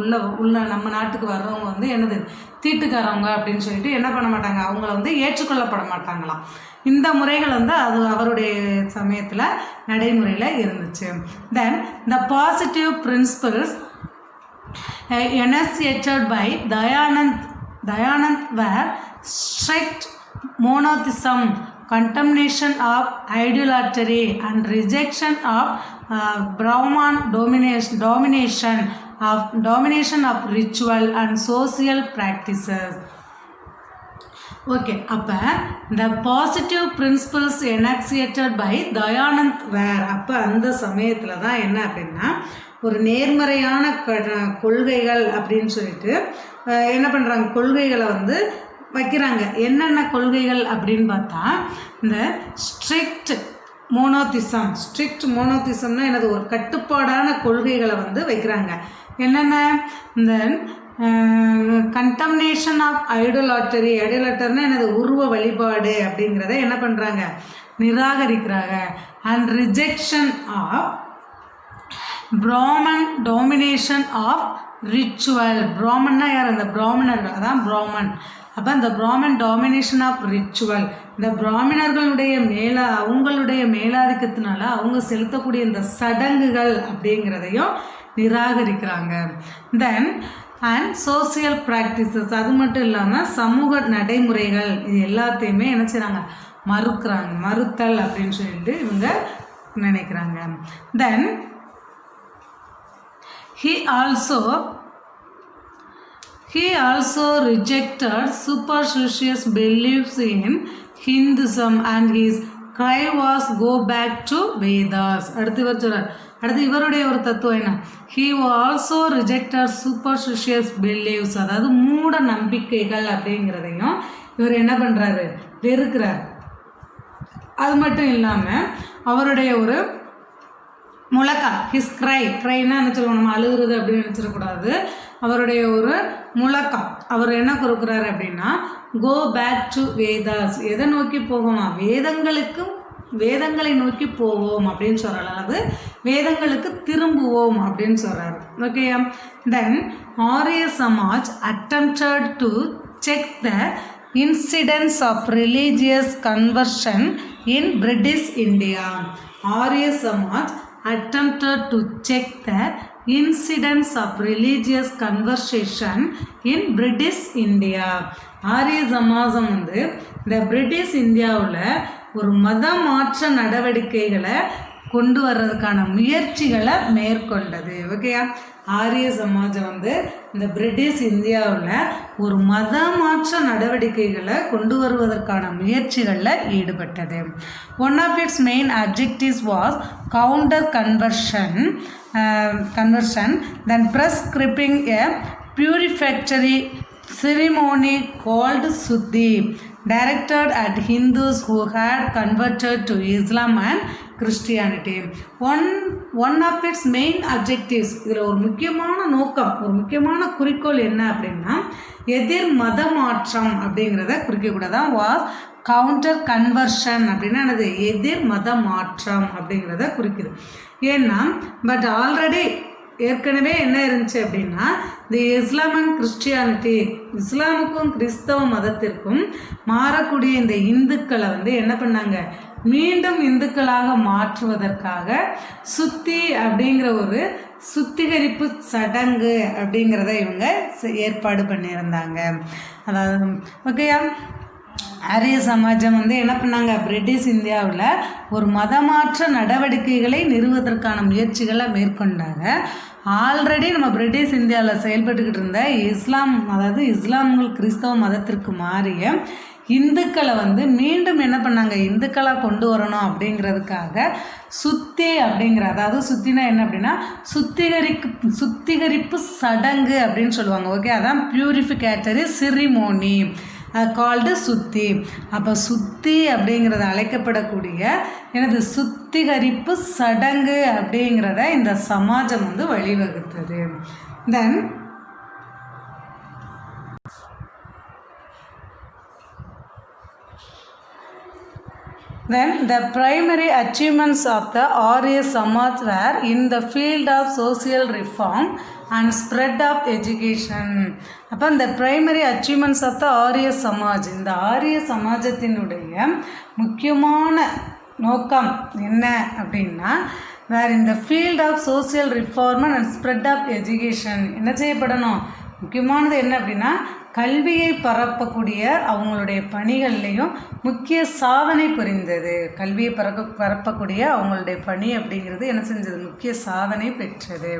A: உள்ள நம்ம நாட்டுக்கு வர்றவங்க வந்து என்னது தீட்டுக்காரவங்க அப்படின்னு சொல்லிட்டு என்ன பண்ண மாட்டாங்க, அவங்கள வந்து ஏற்றுக்கொள்ளப்பட மாட்டாங்களாம். இந்த முறைகள் வந்து அது அவருடைய சமயத்தில் நடைமுறையில் இருந்துச்சு. Then the positive principles enunciated by Dayanand were strict monotheism, condemnation of idolatry, and rejection of Brahman domination of ritual and social practices. Okay, அப்போ இந்த பாசிட்டிவ் பிரின்சிபல்ஸ் எனாக்சியேட்டட் பை தயானந்த் வேர், அப்போ அந்த சமயத்தில் தான் என்ன அப்படின்னா ஒரு நேர்மறையான கொள்கைகள் அப்படின்னு சொல்லிட்டு என்ன பண்ணுறாங்க, கொள்கைகளை வந்து வைக்கிறாங்க. என்னென்ன கொள்கைகள் அப்படின்னு பார்த்தா இந்த ஸ்ட்ரிக்ட் மோனோதிசம்னா என்னது ஒரு கட்டுப்பாடான கொள்கைகளை வந்து வைக்கிறாங்க. என்னென்ன இந்த கண்டம்னேஷன் ஆஃப் ஐடோலாட்டர்னா என்னது உருவ வழிபாடு அப்படிங்கிறத என்ன பண்ணுறாங்க நிராகரிக்கிறாங்க. And rejection of Brahmin domination of ritual. பிராமன்னா யார், அந்த பிராமணர்கள், அதான் பிராமன். அப்போ இந்த பிராமன் டாமினேஷன் ஆஃப் ரிச்சுவல், இந்த பிராமணர்களுடைய அவங்களுடைய மேலாதிக்கத்தினால அவங்க செலுத்தக்கூடிய இந்த சடங்குகள் அப்படிங்கிறதையும் நிராகரிக்கிறாங்க. தென் அண்ட் சோசியல் ப்ராக்டிசஸ், அது மட்டும் இல்லாமல் சமூக நடைமுறைகள் இது எல்லாத்தையுமே என்ன செய்கிறாங்க மறுத்தல் அப்படின்னு சொல்லிட்டு இவங்க நினைக்கிறாங்க. தென் he also rejected superstitious beliefs in Hinduism and his cry was go back to Vedas. அடுத்து இவருடைய ஒரு தத்துவம் என்ன, he also rejected superstitious beliefs, அதாவது மூட நம்பிக்கைகள் அப்படிங்கிறதையும் இவர் என்ன பண்ணுறாரு வெறுக்கிறார். அது மட்டும் இல்லாமல் அவருடைய ஒரு முழக்கம் ஹிஸ் க்ரைனா என்ன சொல்லுவோம், நம்ம அழுகுறது அப்படின்னு நினச்சிடக்கூடாது. அவருடைய ஒரு முழக்கம் அவர் என்ன கொடுக்குறாரு அப்படின்னா கோ பேக் டு வேதாஸ், எதை நோக்கி போவோமா வேதங்களை நோக்கி போவோம் அப்படின்னு சொல்கிறாரு. அதாவது வேதங்களுக்கு திரும்புவோம் அப்படின்னு சொல்கிறாரு. ஓகேயா. தென் ஆரிய Samaj attempted to check the incidence of religious conversion in British India. ஆரிய Samaj attempted to check the incidence of religious conversion in British India. ஆரிய சமாஜம் வந்து இந்த பிரிட்டிஷ் இந்தியாவில் ஒரு மத மாற்ற நடவடிக்கைகளை கொண்டு வர்றதுக்கான முயற்சிகளை மேற்கொண்டது. ஓகேயா. ஆரிய சமாஜம் வந்து இந்த பிரிட்டிஷ் இந்தியாவில் ஒரு மத மாற்ற நடவடிக்கைகளை கொண்டு வருவதற்கான முயற்சிகளில் ஈடுபட்டது. One of its main objectives was counter conversion then prescribing a purificatory ceremony called Suddhi, directed at Hindus who had converted to Islam and Christianity. One of its main objectives, இதில் ஒரு முக்கியமான நோக்கம், ஒரு முக்கியமான குறிக்கோள் என்ன அப்படின்னா எதிர் மத மாற்றம் அப்படிங்கிறத குறிக்கக்கூடாதான் வாஸ் கவுண்டர் கன்வர்ஷன் அப்படின்னா என்னது, எதிர் மத மாற்றம் அப்படிங்கிறத குறிக்குது. ஏன்னா பட் ஆல்ரெடி ஏற்கனவே என்ன இருந்துச்சு அப்படின்னா, தி இஸ்லாம் அண்ட் கிறிஸ்டியானிட்டி, இஸ்லாமுக்கும் கிறிஸ்தவ மதத்திற்கும் மாறக்கூடிய இந்த இந்துக்களை என்ன பண்ணாங்க, மீண்டும் இந்துக்களாக மாற்றுவதற்காக சுத்தி அப்படிங்கிற ஒரு சுத்திகரிப்பு சடங்கு அப்படிங்கிறத இவங்க ஏற்பாடு பண்ணியிருந்தாங்க. அதாவது ஓகேயா, ஆரிய சமாஜம் என்ன பண்ணாங்க, பிரிட்டிஷ் இந்தியாவில் ஒரு மதமாற்ற நடவடிக்கைகளை நிறுவுவதற்கான முயற்சிகளை மேற்கொண்டாங்க. ஆல்ரெடி நம்ம பிரிட்டிஷ் இந்தியாவில் செயல்பட்டுக்கிட்டு இருந்த இஸ்லாம், அதாவது இஸ்லாம்கள் கிறிஸ்தவ மதத்திற்கு மாறிய இந்துக்களை மீண்டும் என்ன பண்ணாங்க, இந்துக்களாக கொண்டு வரணும் அப்படிங்கிறதுக்காக சுத்தி அப்படிங்கிற, அதாவது சுத்தினா என்ன அப்படின்னா சுத்திகரிப்பு சடங்கு அப்படின்னு சொல்லுவாங்க. ஓகே, அதான் பியூரிஃபிகேட்டரி செரிமோனி கால்டு சுத்தி. அப்போ சுத்தி அப்படிங்கிறது அழைக்கப்படக்கூடிய எனது சுத்திகரிப்பு சடங்கு அப்படிங்கிறத இந்த சமாஜம் வழிவகுத்தது. Then the primary achievements of the Arya Samaj were in the field of social reform and spread of education. அப்போ இந்த பிரைமரி அச்சீவ்மெண்ட்ஸ் ஆஃப் த ஆரிய சமாஜ், இந்த ஆரிய சமாஜத்தினுடைய முக்கியமான நோக்கம் என்ன அப்படின்னா, வேர் இந்த field of social reform and spread of education என்ன செய்யப்படணும், முக்கியமானது என்ன அப்படின்னா கல்வியை பரப்பக்கூடிய அவங்களுடைய பணிகள்லையும் முக்கிய சாதனை புரிந்தது. கல்வியை பரப்பக்கூடிய அவங்களுடைய பணி அப்படிங்கிறது என்ன செஞ்சது, முக்கிய சாதனை பெற்றது.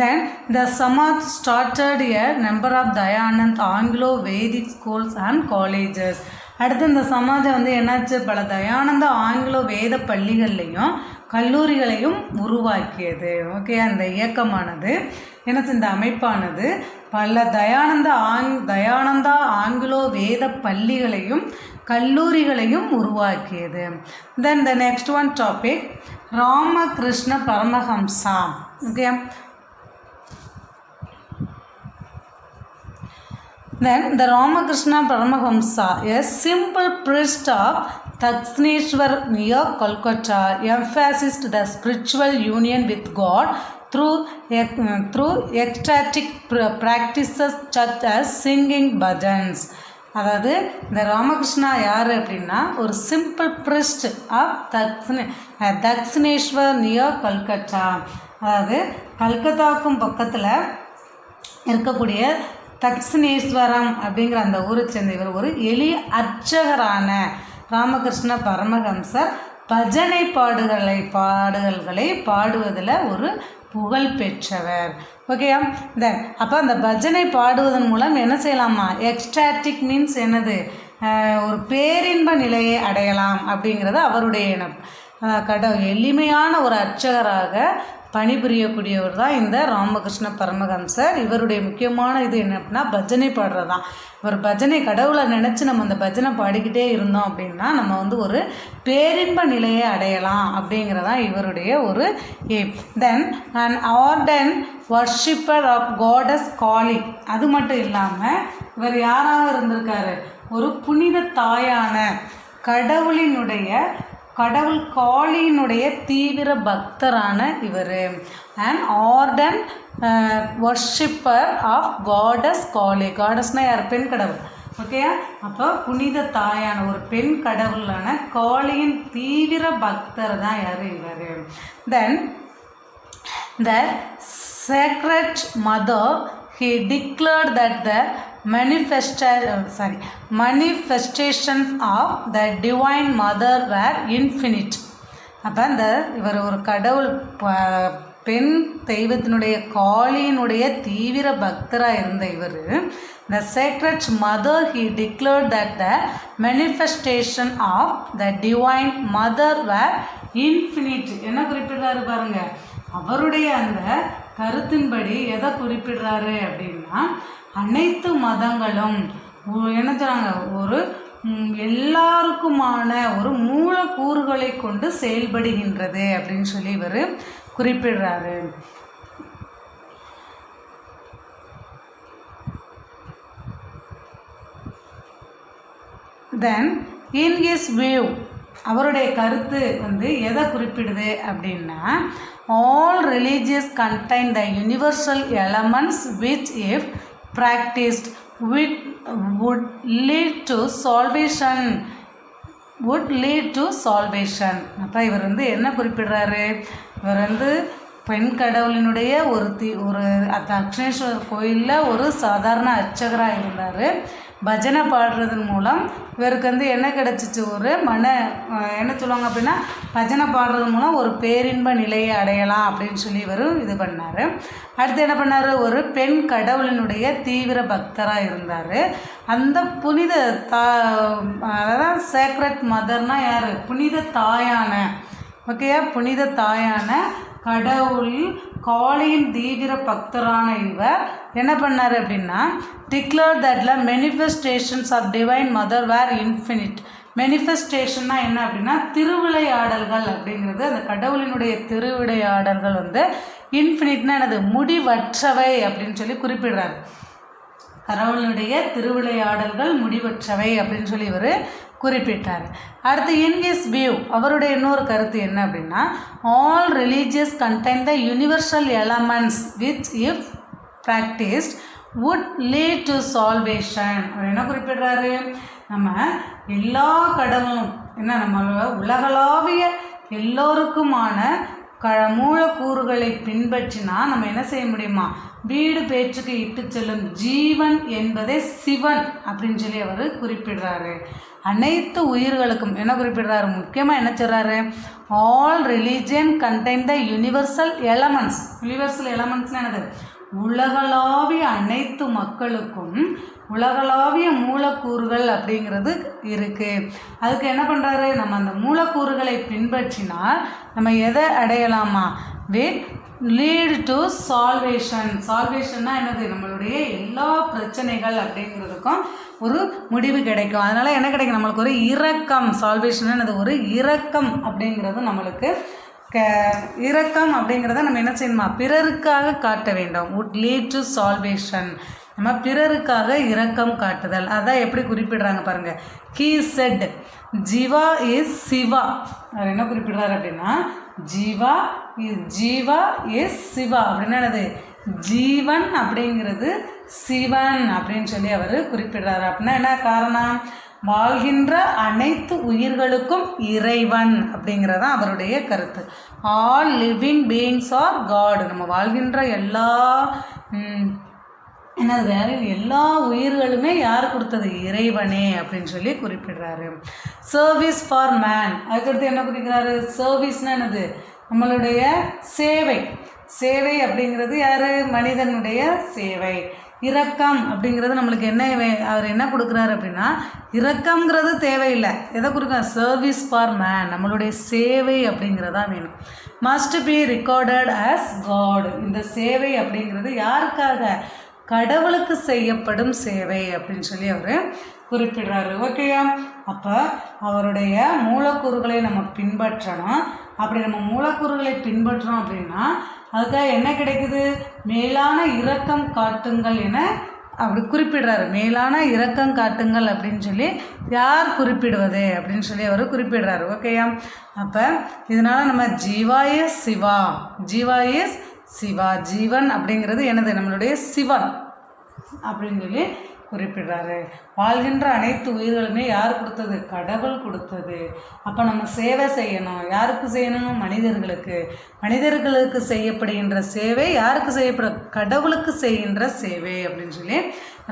A: Then the Samaj started a number of Dayanand Anglo Vedic schools and colleges. அடுத்து இந்த சமாஜம் என்னாச்சு, பல தயானந்த ஆங்கிலோ வேத பள்ளிகள்லையும் கல்லூரிகளையும் உருவாக்கியது. ஓகே, அந்த இயக்கமானது என்ன செஞ்ச, அமைப்பானது பல தயானந்தா ஆங்கிலோ வேத பள்ளிகளையும் கல்லூரிகளையும் உருவாக்கியது. Then the next one topic, Ramakrishna Paramhansa. Okay, then the Ramakrishna Paramahamsa, a simple priest of Dakshineshwar near Kolkata, emphasized the spiritual union with God through ecstatic practices such as singing bhajans. அதாவது இந்த ராமகிருஷ்ணா யார் அப்படின்னா ஒரு simple priest of Dakshineswar near Calcutta. அதாவது கல்கத்தாவுக்கும் பக்கத்தில் இருக்கக்கூடிய தக்ஷினேஸ்வரம் அப்படிங்கிற அந்த ஊரை சேர்ந்த இவர் ஒரு எளிய அர்ச்சகரான ராமகிருஷ்ண பரமஹம்சர் பஜனை பாடுதல்களை பாடுவதில் ஒரு புகழ் பெற்றவர். ஓகேயா, தென் அப்போ அந்த பஜனை பாடுவதன் மூலம் என்ன செய்யலாமா, எக்ஸ்டாட்டிக் மீன்ஸ் என்னது, ஒரு பேரின்ப நிலையை அடையலாம் அப்படிங்கிறது அவருடைய எளிமையான ஒரு அர்ச்சகராக பணிபுரியக்கூடியவர் தான் இந்த ராமகிருஷ்ண பரமஹம்சர். இவருடைய முக்கியமான இது என்ன அப்படின்னா பஜனை பாடுறது தான். ஒரு பஜனை கடவுளை நினச்சி நம்ம அந்த பஜனை பாடிக்கிட்டே இருந்தோம் அப்படின்னா நம்ம ஒரு பேரின்ப நிலையை அடையலாம் அப்படிங்கிறதான் இவருடைய ஒரு aim. Then and ardent worshipper of goddess Kali. அது மட்டும் இல்லாமல் இவர் யாராக இருந்திருக்காரு, ஒரு புனித தாயான கடவுள் காளியினுடைய தீவிர பக்தரான இவர். And ardent worshipper of goddess Kali. காடஸ்னால் யார், பெண் கடவுள். ஓகேயா, அப்போ புனித தாயான ஒரு பெண் கடவுளான காளியின் தீவிர பக்தர் தான் யார், இவர். Then the sacred mother he declared that the manifestations of the divine mother were infinite. அப்போ இவர் ஒரு கடவுள் பெண் தெய்வத்தினுடைய காளியினுடைய தீவிர பக்தராக இருந்த இவர் the sacred mother he declared that the manifestation of the divine mother were infinite. என்ன குறிப்பிடுறாரு பாருங்க, அவருடைய அந்த கருத்தின்படி எதை குறிப்பிடுறாரு அப்படின்னா அனைத்து மதங்களும் என்ன சொல்கிறாங்க, ஒரு எல்லாருக்குமான ஒரு மூலக்கூறுகளை கொண்டு செயல்படுகின்றது அப்படின்னு சொல்லி இவர் குறிப்பிடுறாரு. Then இன் ஹிஸ் வியூ அவருடைய கருத்து வந்து எதை குறிப்பிடுது அப்படின்னா all religious contain the universal elements which if practised would lead to salvation. அப்போ இவர் வந்து என்ன குறிப்பிடுறாரு, இவர் வந்து பெண் கடவுளினுடைய ஒரு தக்ஷணேஸ்வரர் கோயிலில் ஒரு சாதாரண அர்ச்சகராக இருந்தார். பஜனை பாடுறதன் மூலம் இவருக்கு வந்து என்ன கிடச்சிச்சு, ஒரு என்ன சொல்லுவாங்க அப்படின்னா பஜனை பாடுறது மூலம் ஒரு பேரின்ப நிலையை அடையலாம் அப்படின்னு சொல்லி இவர் இது பண்ணார். அடுத்து என்ன பண்ணார், ஒரு பெண் கடவுளினுடைய தீவிர பக்தராக இருந்தார். அந்த புனித அதாவது சேக்ரட் மதர்னால் யார், புனித தாயான புனித தாயான கடவுள் காளியின் தீவிர பக்தரான இவர் என்ன பண்ணார் அப்படின்னா டிக்ளேர் தட்ல manifestations of divine mother were infinite. மேனிஃபெஸ்டேஷன்னா என்ன அப்படின்னா திருவிளையாடல்கள் அப்படிங்கிறது, அந்த கடவுளினுடைய திருவிளையாடல்கள் வந்து இன்ஃபினிட்னா என்னது, முடிவற்றவை அப்படின்னு சொல்லி குறிப்பிடுறாரு. கடவுளுடைய திருவிளையாடல்கள் முடிவற்றவை அப்படின்னு சொல்லி இவர் குறிப்பிட்டார். அடுத்து இன் ஹிஸ் வியூ அவருடைய இன்னொரு கருத்து என்ன அப்படின்னா all religious contain the universal elements which if practised would lead to salvation. அவர் என்ன குறிப்பிடுறாரு, நம்ம எல்லா கடவுளும் என்ன நம்ம உலகளாவிய எல்லோருக்குமான மூலக்கூறுகளை பின்பற்றினா நம்ம என்ன செய்ய முடியுமா, வீடு பேச்சுக்கு இட்டு செல்லும் ஜீவன் என்பதே சிவன் அப்படின்னு சொல்லி அவர் குறிப்பிடுறாரு. அனைத்து உயிர்களுக்கும் என்ன குறிப்பிடுறாரு, முக்கியமாக என்ன சொல்கிறாரு, all religion contain the universal elements. Universal எலமெண்ட்ஸ்னால் என்னது, உலகளாவிய அனைத்து மக்களுக்கும் உலகளாவிய மூலக்கூறுகள் அப்படிங்கிறது இருக்குது. அதுக்கு என்ன பண்ணுறாரு, நம்ம அந்த மூலக்கூறுகளை பின்பற்றினால் நம்ம எதை அடையலாமா, லீட் டு சால்வேஷன். சால்வேஷன்னா என்னது, நம்மளுடைய எல்லா பிரச்சனைகள் அப்படிங்கிறதுக்கும் ஒரு முடிவு கிடைக்கும். அதனால் என்ன கிடைக்கும், நம்மளுக்கு ஒரு இரக்கம். சால்வேஷன் என்னது, ஒரு இரக்கம் அப்படிங்கிறது நம்மளுக்கு இரக்கம் அப்படிங்கிறத நம்ம என்ன செய்யணுமா, பிறருக்காக காட்ட வேண்டும். would lead to salvation. நம்ம பிறருக்காக இரக்கம் காட்டுதல். அதான் எப்படி குறிப்பிடுறாங்க பாருங்கள். he said jiva is Shiva. அவர் என்ன குறிப்பிடுறாரு அப்படின்னா ஜீவா இஸ் சிவா அப்படின்னா என்னது, ஜீவன் அப்படிங்கிறது சிவன் அப்படின்னு சொல்லி அவர் குறிப்பிடுறாரு. அப்படின்னா என்ன காரணம், வாழ்கின்ற அனைத்து உயிர்களுக்கும் இறைவன் அப்படிங்கிறதான் அவருடைய கருத்து. All living beings are god. நம்ம வாழ்கின்ற எல்லா உயிர்களுமே யார் கொடுத்தது, இறைவனே அப்படின்னு சொல்லி குறிப்பிடுறாரு. Service for man. அதுக்கடுத்து என்ன குறிக்கிறாரு, சர்வீஸ்னால் என்னது, நம்மளுடைய சேவை. சேவை அப்படிங்கிறது யார், மனிதனுடைய சேவை. இரக்கம் அப்படிங்கிறது நம்மளுக்கு என்ன, அவர் என்ன கொடுக்குறாரு அப்படின்னா இரக்கம்ங்கிறது தேவையில்லை, எதை கொடுக்குறாரு, சர்வீஸ் ஃபார் மேன், நம்மளுடைய சேவை அப்படிங்கிறதா வேணும். Must be recorded as god. இந்த சேவை அப்படிங்கிறது யாருக்காக, கடவுளுக்கு செய்யப்படும் சேவை அப்படின்னு சொல்லி அவர் குறிப்பிடுறாரு. ஓகேயா, அப்போ அவருடைய மூலக்கூறுகளை நம்ம பின்பற்றணும். அப்படி நம்ம மூலக்கூறுகளை பின்பற்றோம் அப்படின்னா அதுக்காக என்ன கிடைக்குது, மேலான இரக்கம் காட்டுங்கள் என அப்படி குறிப்பிடுறாரு. மேலான இரக்கம் காட்டுங்கள் அப்படின்னு சொல்லி யார் குறிப்பிடுவது அப்படின்னு சொல்லி அவர் குறிப்பிடுறாரு. ஓகேயா, அப்போ இதனால் நம்ம ஜீவா இஸ் சிவா, ஜீவா இஸ் சிவா, ஜீவன் அப்படிங்கிறது என்னது, நம்மளுடைய சிவன் அப்படின்னு சொல்லி குறிப்பிடுறாரு. வாழ்கின்ற அனைத்து உயிர்களுமே யார் கொடுத்தது, கடவுள் கொடுத்தது. அப்போ நம்ம சேவை செய்யணும். யாருக்கு செய்யணும், மனிதர்களுக்கு. மனிதர்களுக்கு செய்யப்படுகின்ற சேவை யாருக்கு செய்யப்படும், கடவுளுக்கு செய்கின்ற சேவை அப்படின்னு சொல்லி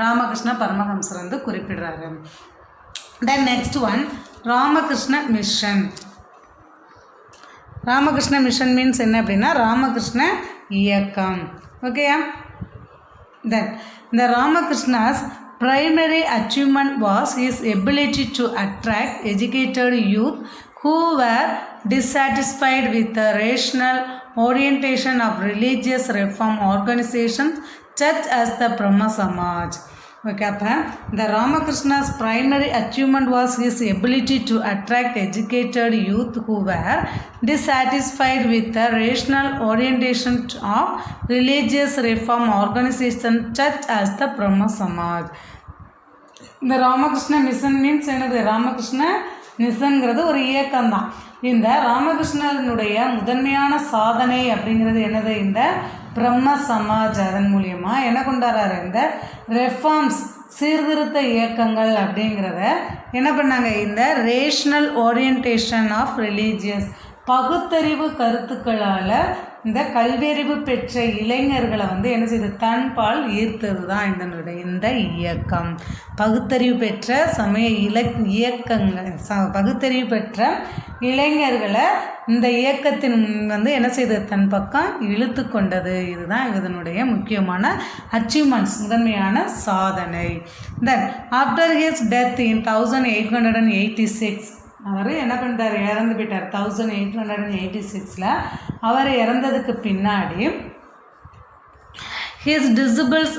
A: ராமகிருஷ்ண பரமஹம்சர் வந்து குறிப்பிடுறாரு. Then next one, Ramakrishna mission. Ramakrishna mission means என்ன அப்படின்னா ராமகிருஷ்ண இயக்கம். ஓகேயா, then the Ramakrishna's primary achievement was his ability to attract educated youth who were dissatisfied with the rational orientation of religious reform organizations such as the Brahma Samaj. Okay, அப்போ the Ramakrishna's primary achievement was his ability to attract educated youth who were dissatisfied with the rational orientation of religious reform organizations such as the Brahma Samaj. இந்த Ramakrishna mission means என்னது? ராமகிருஷ்ண மிஷன்கிறது ஒரு இயக்கம் தான். இந்த ராமகிருஷ்ணனுடைய முதன்மையான சாதனை அப்படிங்கிறது என்னது? இந்த பிரம்ம சமாஜ். அதன் மூலியமாக என்ன கொண்டாடுறாரு? இந்த ரெஃபார்ம்ஸ், சீர்திருத்த இயக்கங்கள் அப்படிங்கிறத என்ன பண்ணாங்க? இந்த ரேஷ்னல் ஓரியன்டேஷன் ஆஃப் ரிலீஜியஸ், பகுத்தறிவு கருத்துக்களால் இந்த கல்வியறிவு பெற்ற இளைஞர்களை வந்து என்ன செய்து தன்பால் ஈர்த்தது தான் இந்த இயக்கம். பகுத்தறிவு பெற்ற சமய இயக்கங்கள், பகுத்தறிவு பெற்ற இளைஞர்களை இந்த இயக்கத்தின் வந்து என்ன செய்தது? தன் பக்கம் இழுத்து கொண்டது. இதுதான் இதனுடைய முக்கியமான அச்சீவ்மெண்ட்ஸ், முதன்மையான சாதனை. தென் ஆஃப்டர் ஹிஸ் டெத் இன் 1886 அவர் என்ன பண்ணிட்டார்? இறந்து போயிட்டார். 1886 அவர் இறந்ததுக்கு பின்னாடி his disciples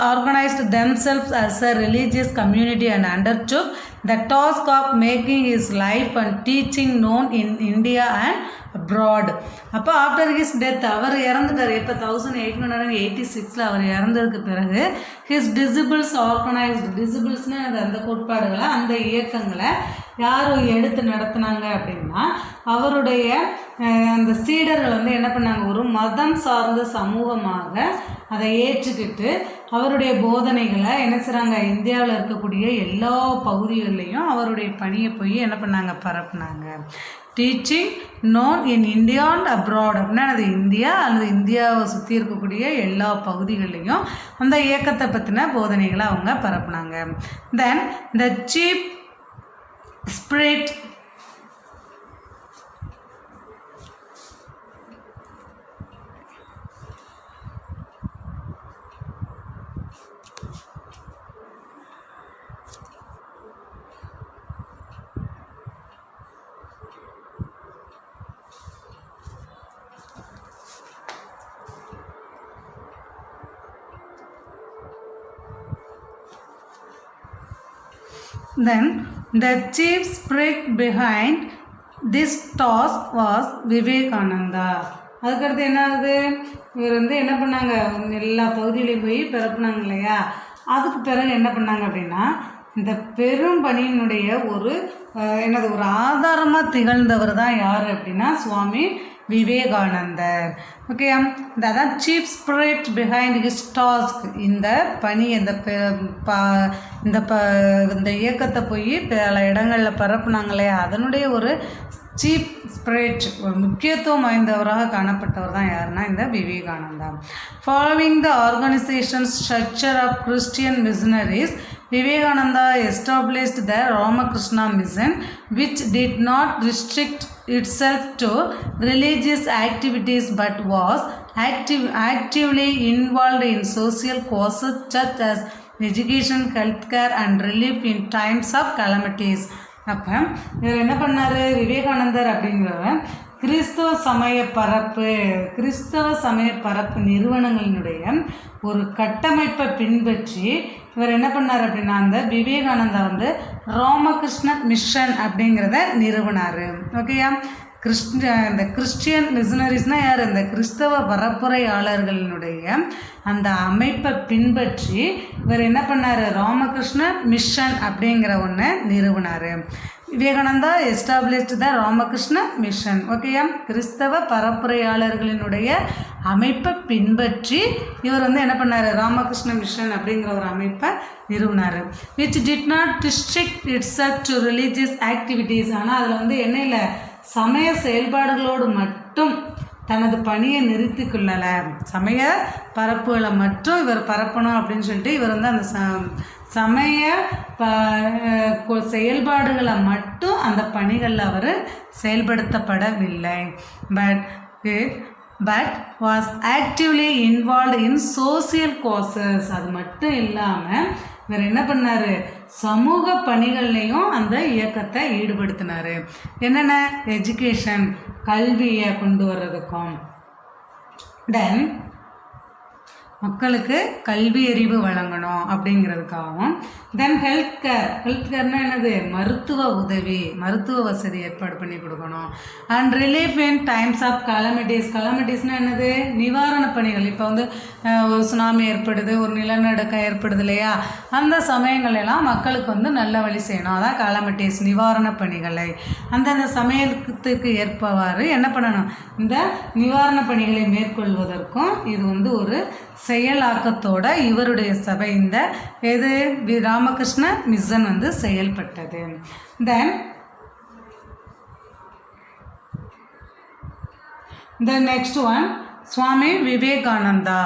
A: organized themselves as a religious community and undertook the task of making his life and teaching known in India and abroad. அப்போ ஆஃப்டர் ஹிஸ் டெத் அவர் இறந்துட்டார். இப்போ 1886 அவர் இறந்ததுக்கு பிறகு ஹிஸ் டிசிபிள்ஸ் ஆர்கனைஸ்டு, டிசிபிள்ஸ்னால் அந்த கோட்பாடுகளை, அந்த இயக்கங்களை யார் எடுத்து நடத்தினாங்க அப்படின்னா அவருடைய அந்த சீடர்கள் வந்து என்ன பண்ணாங்க? ஒரு மதம் சார்ந்த சமூகமாக அதை ஏற்றுக்கிட்டு அவருடைய போதனைகளை என்ன செய்கிறாங்க? இந்தியாவில் இருக்கக்கூடிய எல்லா பகுதிகளிலையும் அவருடைய பணியை போய் என்ன பண்ணாங்க? பரப்புனாங்க. Teaching known in India and abroad அப்படின்னா அது இந்தியா அல்லது இந்தியாவை சுற்றி இருக்கக்கூடிய எல்லா பகுதிகளிலையும் அந்த இயக்கத்தை பற்றின போதனைகளை அவங்க பரப்புனாங்க. Then the chief spirit Then the chief spirit behind this task was Vivekananda. அதுக்கடுத்து என்னது? இவர் வந்து என்ன பண்ணாங்க? எல்லா பகுதியிலையும் போய் பரப்புனாங்க இல்லையா? அதுக்கு பிறகு என்ன பண்ணாங்க அப்படின்னா இந்த பெரும் பணியினுடைய ஒரு ஒரு ஆதாரமாக திகழ்ந்தவர் தான் யார் அப்படின்னா சுவாமி விவேகானந்தர். ஓகே, அதான் chief spirit behind his task. இந்த பணி இந்த இயக்கத்தை போய் பல இடங்களில் பரப்புனாங்களே அதனுடைய ஒரு சீஃப் ஸ்பிரிட், ஒரு முக்கியத்துவம் வாய்ந்தவராக காணப்பட்டவர் தான் யாருன்னா இந்த Vivekananda. Following the organization structure of Christian missionaries, Vivekananda established the Ramakrishna Mission, which did not restrict itself to religious activities but was actively involved in social causes such as education, healthcare and relief in times of calamities. அப்போ இவர் என்ன பண்ணார்? விவேகானந்தர் அப்படிங்கிறவர் கிறிஸ்தவ சமய பரப்பு நிறுவனங்களினுடைய ஒரு கட்டமைப்பை பின்பற்றி இவர் என்ன பண்ணார் அப்படின்னா அந்த விவேகானந்தா வந்து ராமகிருஷ்ண மிஷன் அப்படிங்கிறத நிறுவனார். ஓகேயா? இந்த கிறிஸ்டியன் மிஷனரிஸ்னால் யார்? இந்த கிறிஸ்தவ பரப்புரையாளர்களினுடைய அந்த அமைப்பை பின்பற்றி இவர் என்ன பண்ணார்? ராமகிருஷ்ண மிஷன் அப்படிங்கிற ஒன்று நிறுவனார். விவேகானந்தா எஸ்டாப்ளிஷ்ட் த ராமகிருஷ்ண மிஷன். ஓகேயா? கிறிஸ்தவ பரப்புரையாளர்களினுடைய அமைப்பை பின்பற்றி இவர் வந்து என்ன பண்ணார்? ராமகிருஷ்ண மிஷன் அப்படிங்கிற ஒரு அமைப்பை நிறுவனார். Which did not district itself to religious activities. ஆனால் அதில் வந்து என்ன இல்லை, சமய செயல்பாடுகளோடு மட்டும் தனது பணியை நிறுத்தி கொள்ளலை. சமய பரப்புகளை மட்டும் இவர் பரப்பணும் அப்படின்னு சொல்லிட்டு இவர் வந்து அந்த சமய செயல்பாடுகளை மட்டும் அந்த பணிகளில் அவர் செயல்படுத்தப்படவில்லை. But was actively involved in social causes. அது மட்டும் இல்லாமல் இவர் என்ன பண்ணார்? சமூக பணிகள்லையும் அந்த இயக்கத்தை ஈடுபடுத்தினார். என்னென்ன? எஜுகேஷன், கல்வியை கொண்டு வர்றதுக்கும், தென் மக்களுக்கு கல்வி அறிவு வழங்கணும் அப்படிங்கிறதுக்காகவும். தென் ஹெல்த் கேர்னால் என்னது, மருத்துவ உதவி, மருத்துவ வசதி ஏற்பாடு பண்ணி கொடுக்கணும். And relief in times of கலமிட்டிஸ்னால் என்னது, நிவாரண பணிகள். இப்போ வந்து ஒரு சுனாமி ஏற்படுது, ஒரு நிலநடுக்கம் ஏற்படுது இல்லையா, அந்த சமயங்களெல்லாம் மக்களுக்கு வந்து நல்ல வழி செய்யணும். அதான் கலமிட்டிஸ், நிவாரண பணிகளை அந்தந்த சமயத்துக்கு ஏற்பவாறு என்ன பண்ணணும், இந்த நிவாரண பணிகளை மேற்கொள்வதற்கும் இது வந்து ஒரு செயலாக்கத்தோட இவருடைய சபை, இந்த எது ராமகிருஷ்ண மிஷன் வந்து செயல்பட்டது. தென் the next one, Swami Vivekananda.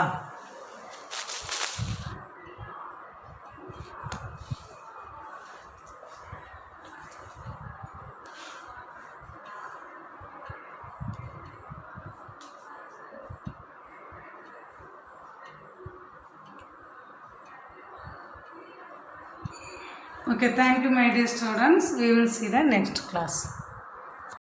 A: Okay, thank you my dear students. We will see the next class.